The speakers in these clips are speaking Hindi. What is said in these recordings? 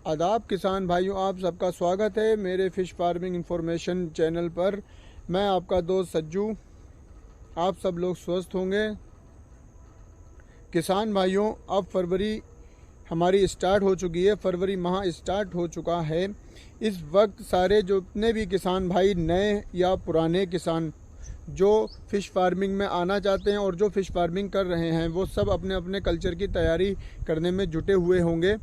आदाब किसान भाइयों, आप सबका स्वागत है मेरे फ़िश फार्मिंग इंफॉर्मेशन चैनल पर। मैं आपका दोस्त सज्जू। आप सब लोग स्वस्थ होंगे। किसान भाइयों, अब फरवरी हमारी स्टार्ट हो चुकी है, फरवरी माह स्टार्ट हो चुका है। इस वक्त सारे जो जितने भी किसान भाई नए या पुराने किसान जो फ़िश फार्मिंग में आना चाहते हैं और जो फ़िश फार्मिंग कर रहे हैं, वो सब अपने अपने कल्चर की तैयारी करने में जुटे हुए होंगे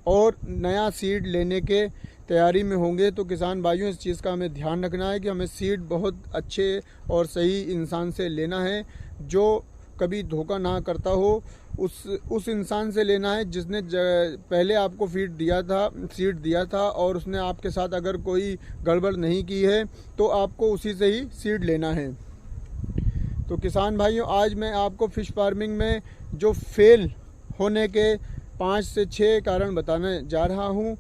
और नया सीड लेने के तैयारी में होंगे। तो किसान भाइयों, इस चीज़ का हमें ध्यान रखना है कि हमें सीड बहुत अच्छे और सही इंसान से लेना है, जो कभी धोखा ना करता हो। उस इंसान से लेना है जिसने पहले आपको सीड दिया था और उसने आपके साथ अगर कोई गड़बड़ नहीं की है तो आपको उसी से ही सीड लेना है। तो किसान भाइयों, आज मैं आपको फ़िश फार्मिंग में जो फेल होने के 5 से 6 कारण बताने जा रहा हूँ,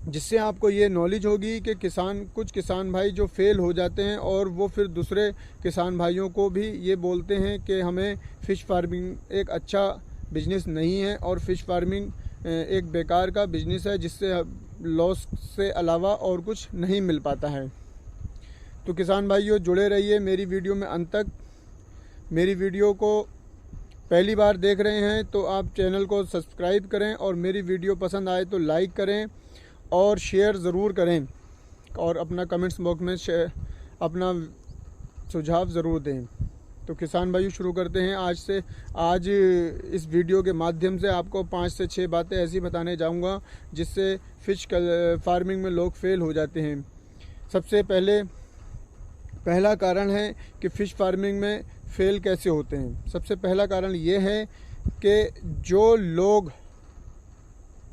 जिससे आपको ये नॉलेज होगी कि कुछ किसान भाई जो फेल हो जाते हैं और वो फिर दूसरे किसान भाइयों को भी ये बोलते हैं कि हमें फ़िश फार्मिंग एक अच्छा बिजनेस नहीं है और फ़िश फार्मिंग एक बेकार का बिजनेस है जिससे लॉस से अलावा और कुछ नहीं मिल पाता है। तो किसान भाइयों, जुड़े रहिए मेरी वीडियो में अंत तक। मेरी वीडियो को पहली बार देख रहे हैं तो आप चैनल को सब्सक्राइब करें और मेरी वीडियो पसंद आए तो लाइक करें और शेयर ज़रूर करें और अपना कमेंट्स बॉक्स में अपना सुझाव ज़रूर दें। तो किसान भाइयों, शुरू करते हैं आज इस वीडियो के माध्यम से आपको 5 से 6 बातें ऐसी बताने जाऊंगा जिससे फ़िश फार्मिंग में लोग फेल हो जाते हैं। सबसे पहला कारण है कि फ़िश फार्मिंग में फेल कैसे होते हैं। सबसे पहला कारण ये है कि जो लोग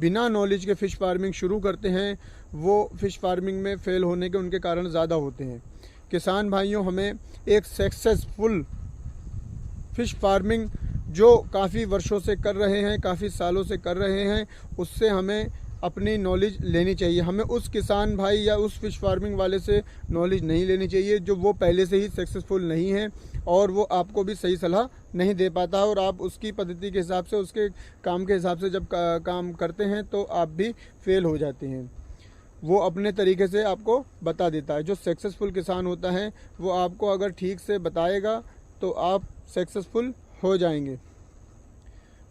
बिना नॉलेज के फ़िश फार्मिंग शुरू करते हैं, वो फ़िश फार्मिंग में फेल होने के उनके कारण ज़्यादा होते हैं। किसान भाइयों, हमें एक सक्सेसफुल फ़िश फार्मिंग जो काफ़ी वर्षों से कर रहे हैं, काफ़ी सालों से कर रहे हैं, उससे हमें अपनी नॉलेज लेनी चाहिए। हमें उस किसान भाई या उस फ़िश फार्मिंग वाले से नॉलेज नहीं लेनी चाहिए जो वो पहले से ही सक्सेसफुल नहीं है और वो आपको भी सही सलाह नहीं दे पाता और आप उसकी पद्धति के हिसाब से, उसके काम के हिसाब से जब काम करते हैं तो आप भी फेल हो जाते हैं। वो अपने तरीके से आपको बता देता है। जो सक्सेसफुल किसान होता है वो आपको अगर ठीक से बताएगा तो आप सक्सेसफुल हो जाएंगे।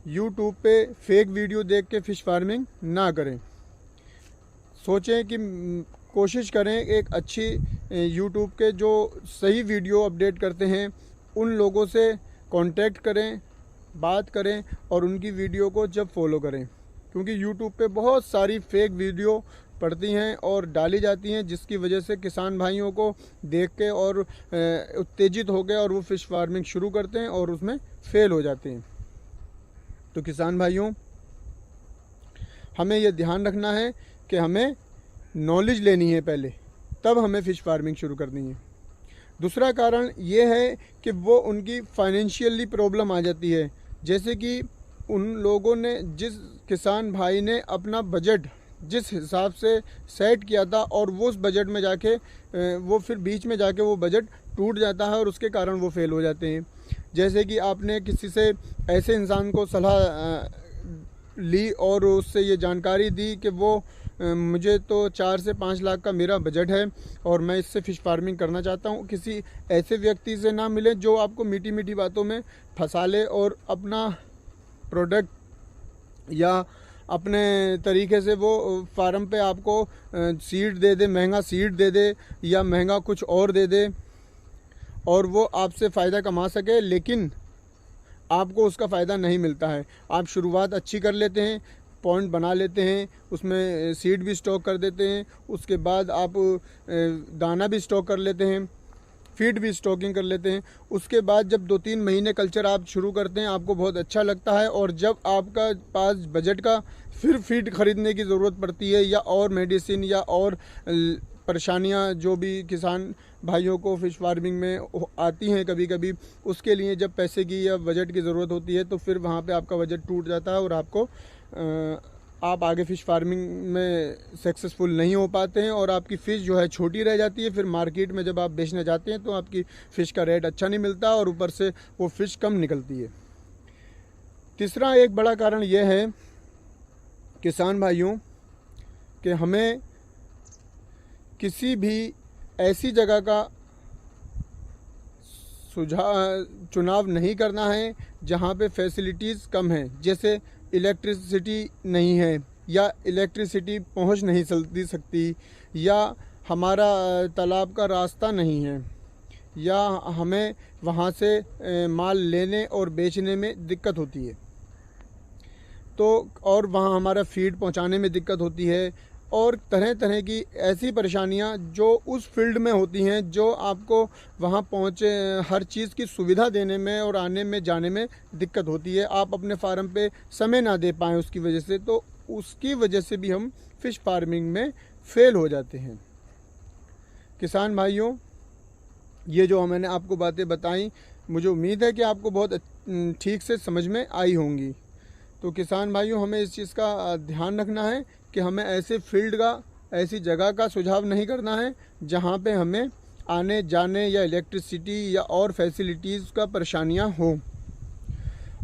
यूट्यूब पे फेक वीडियो देख के फ़िश फार्मिंग ना करें। सोचें कि कोशिश करें एक अच्छी यूट्यूब के जो सही वीडियो अपडेट करते हैं उन लोगों से कांटेक्ट करें, बात करें और उनकी वीडियो को जब फॉलो करें, क्योंकि यूट्यूब पे बहुत सारी फेक वीडियो पड़ती हैं और डाली जाती हैं जिसकी वजह से किसान भाइयों को देख के और उत्तेजित हो गए और वो फ़िश फार्मिंग शुरू करते हैं और उसमें फेल हो जाते हैं। तो किसान भाइयों, हमें यह ध्यान रखना है कि हमें नॉलेज लेनी है पहले, तब हमें फ़िश फार्मिंग शुरू करनी है। दूसरा कारण ये है कि वो उनकी फाइनेंशियली प्रॉब्लम आ जाती है। जैसे कि उन लोगों ने, जिस किसान भाई ने अपना बजट जिस हिसाब से सेट किया था और वो उस बजट में जाके वो फिर बीच में जाके वो बजट टूट जाता है और उसके कारण वो फेल हो जाते हैं। जैसे कि आपने किसी से ऐसे इंसान को सलाह ली और उससे ये जानकारी दी कि वो मुझे तो 4 से 5 लाख का मेरा बजट है और मैं इससे फ़िश फार्मिंग करना चाहता हूँ। किसी ऐसे व्यक्ति से ना मिले जो आपको मीठी मीठी बातों में फंसा ले और अपना प्रोडक्ट या अपने तरीके से वो फार्म पे आपको सीड दे दे, महंगा सीड दे दे या महंगा कुछ और दे दे और वो आपसे फ़ायदा कमा सके, लेकिन आपको उसका फ़ायदा नहीं मिलता है। आप शुरुआत अच्छी कर लेते हैं, पॉइंट बना लेते हैं, उसमें सीड भी स्टॉक कर देते हैं, उसके बाद आप दाना भी स्टॉक कर लेते हैं, फीड भी स्टॉकिंग कर लेते हैं। उसके बाद जब 2-3 महीने कल्चर आप शुरू करते हैं, आपको बहुत अच्छा लगता है और जब आपका पास बजट का फिर फीड खरीदने की ज़रूरत पड़ती है या और मेडिसिन या और परेशानियां जो भी किसान भाइयों को फ़िश फार्मिंग में आती हैं कभी कभी, उसके लिए जब पैसे की या बजट की ज़रूरत होती है तो फिर वहाँ पे आपका बजट टूट जाता है और आप आगे फ़िश फार्मिंग में सक्सेसफुल नहीं हो पाते हैं और आपकी फ़िश जो है छोटी रह जाती है। फिर मार्केट में जब आप बेचने जाते हैं तो आपकी फ़िश का रेट अच्छा नहीं मिलता और ऊपर से वो फ़िश कम निकलती है। तीसरा एक बड़ा कारण यह है किसान भाइयों कि हमें किसी भी ऐसी जगह का चुनाव नहीं करना है जहाँ पे फैसिलिटीज़ कम हैं, जैसे इलेक्ट्रिसिटी नहीं है या इलेक्ट्रिसिटी पहुँच नहीं सकती, या हमारा तालाब का रास्ता नहीं है, या हमें वहाँ से माल लेने और बेचने में दिक्कत होती है, तो और वहाँ हमारा फीड पहुँचाने में दिक्कत होती है, और तरह तरह की ऐसी परेशानियाँ जो उस फील्ड में होती हैं, जो आपको वहाँ पहुँचे हर चीज़ की सुविधा देने में और आने में जाने में दिक्कत होती है। आप अपने फार्म पे समय ना दे पाएँ उसकी वजह से, तो उसकी वजह से भी हम फ़िश फार्मिंग में फ़ेल हो जाते हैं। किसान भाइयों, ये जो मैंने आपको बातें बताई, मुझे उम्मीद है कि आपको बहुत ठीक से समझ में आई होंगी। तो किसान भाइयों, हमें इस चीज़ का ध्यान रखना है कि हमें ऐसे फील्ड का, ऐसी जगह का सुझाव नहीं करना है जहाँ पे हमें आने जाने या इलेक्ट्रिसिटी या और फैसिलिटीज़ का परेशानियाँ हों।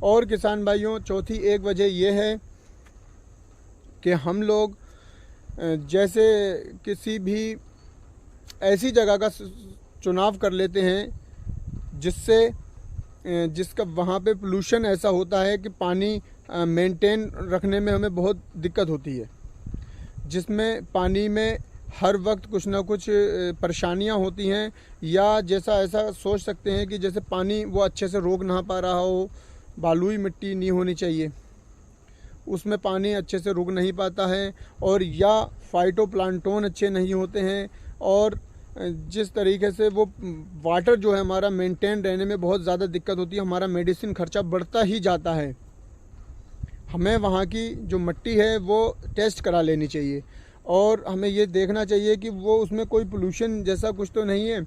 और किसान भाइयों, चौथी एक वजह यह है कि हम लोग जैसे किसी भी ऐसी जगह का चुनाव कर लेते हैं जिसका वहाँ पे पोल्यूशन ऐसा होता है कि पानी मेंटेन रखने में हमें बहुत दिक्कत होती है, जिसमें पानी में हर वक्त कुछ ना कुछ परेशानियाँ होती हैं, या जैसा ऐसा सोच सकते हैं कि जैसे पानी वो अच्छे से रोक ना पा रहा हो, बालुई मिट्टी नहीं होनी चाहिए, उसमें पानी अच्छे से रुक नहीं पाता है, और या फाइटोप्लांटोन अच्छे नहीं होते हैं, और जिस तरीके से वो वाटर जो है हमारा मेंटेन रहने में बहुत ज़्यादा दिक्कत होती है, हमारा मेडिसिन खर्चा बढ़ता ही जाता है। हमें वहाँ की जो मिट्टी है वो टेस्ट करा लेनी चाहिए, और हमें ये देखना चाहिए कि वो उसमें कोई पोल्यूशन जैसा कुछ तो नहीं है,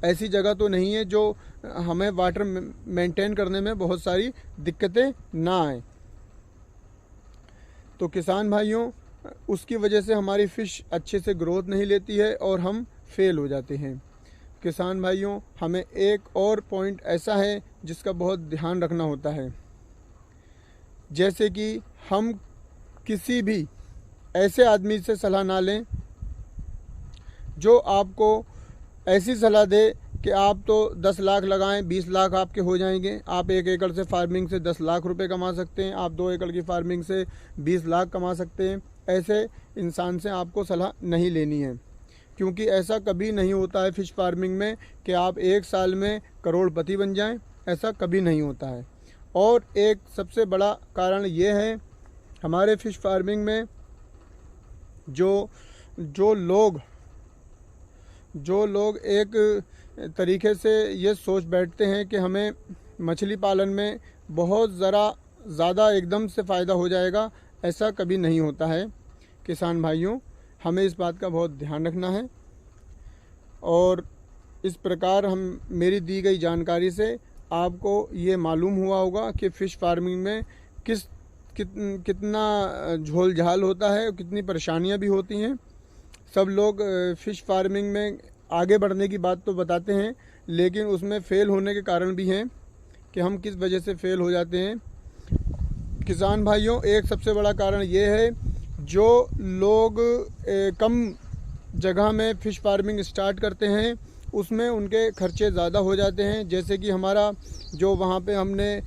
ऐसी जगह तो नहीं है जो हमें वाटर मेंटेन करने में बहुत सारी दिक्कतें ना आए। तो किसान भाइयों, उसकी वजह से हमारी फ़िश अच्छे से ग्रोथ नहीं लेती है और हम फेल हो जाते हैं। किसान भाइयों, हमें एक और पॉइंट ऐसा है जिसका बहुत ध्यान रखना होता है, जैसे कि हम किसी भी ऐसे आदमी से सलाह ना लें जो आपको ऐसी सलाह दे कि आप तो 10 लाख लगाएं, 20 लाख आपके हो जाएंगे, आप 1 एकड़ से फार्मिंग से 10 लाख रुपए कमा सकते हैं, आप 2 एकड़ की फार्मिंग से 20 लाख कमा सकते हैं। ऐसे इंसान से आपको सलाह नहीं लेनी है, क्योंकि ऐसा कभी नहीं होता है फ़िश फार्मिंग में कि आप 1 साल में करोड़पति बन जाएं, ऐसा कभी नहीं होता है। और एक सबसे बड़ा कारण ये है, हमारे फ़िश फार्मिंग में जो लोग एक तरीके से ये सोच बैठते हैं कि हमें मछली पालन में बहुत ज़्यादा एकदम से फ़ायदा हो जाएगा, ऐसा कभी नहीं होता है। किसान भाइयों, हमें इस बात का बहुत ध्यान रखना है, और इस प्रकार हम मेरी दी गई जानकारी से आपको ये मालूम हुआ होगा कि फ़िश फार्मिंग में कितना झोल झाल होता है और कितनी परेशानियां भी होती हैं। सब लोग फ़िश फार्मिंग में आगे बढ़ने की बात तो बताते हैं, लेकिन उसमें फ़ेल होने के कारण भी हैं कि हम किस वजह से फ़ेल हो जाते हैं। किसान भाइयों, एक सबसे बड़ा कारण ये है, जो लोग कम जगह में फ़िश फार्मिंग स्टार्ट करते हैं उसमें उनके खर्चे ज़्यादा हो जाते हैं। जैसे कि हमारा जो वहाँ पे हमने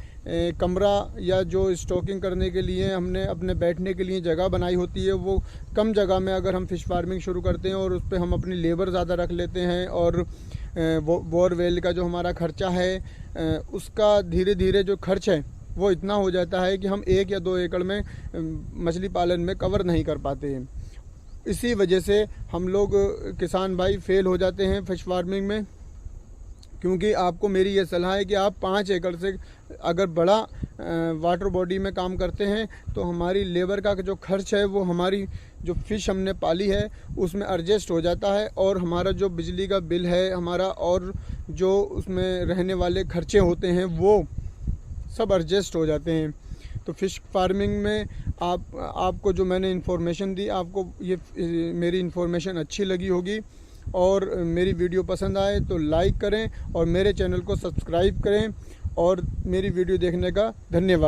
कमरा या जो स्टॉकिंग करने के लिए हमने अपने बैठने के लिए जगह बनाई होती है, वो कम जगह में अगर हम फ़िश फार्मिंग शुरू करते हैं और उस पर हम अपनी लेबर ज़्यादा रख लेते हैं, और बोरवेल का जो हमारा खर्चा है उसका धीरे धीरे जो खर्च है वो इतना हो जाता है कि हम 1 या 2 एकड़ में मछली पालन में कवर नहीं कर पाते हैं। इसी वजह से हम लोग किसान भाई फेल हो जाते हैं फ़िश फार्मिंग में। क्योंकि आपको मेरी ये सलाह है कि आप 5 एकड़ से अगर बड़ा वाटर बॉडी में काम करते हैं तो हमारी लेबर का जो खर्च है वो हमारी जो फ़िश हमने पाली है उसमें एडजस्ट हो जाता है, और हमारा जो बिजली का बिल है हमारा, और जो उसमें रहने वाले खर्चे होते हैं वो सब एडजस्ट हो जाते हैं। तो फ़िश फार्मिंग में आपको जो मैंने इन्फॉर्मेशन दी, आपको ये मेरी इन्फॉर्मेशन अच्छी लगी होगी, और मेरी वीडियो पसंद आए तो लाइक करें और मेरे चैनल को सब्सक्राइब करें, और मेरी वीडियो देखने का धन्यवाद।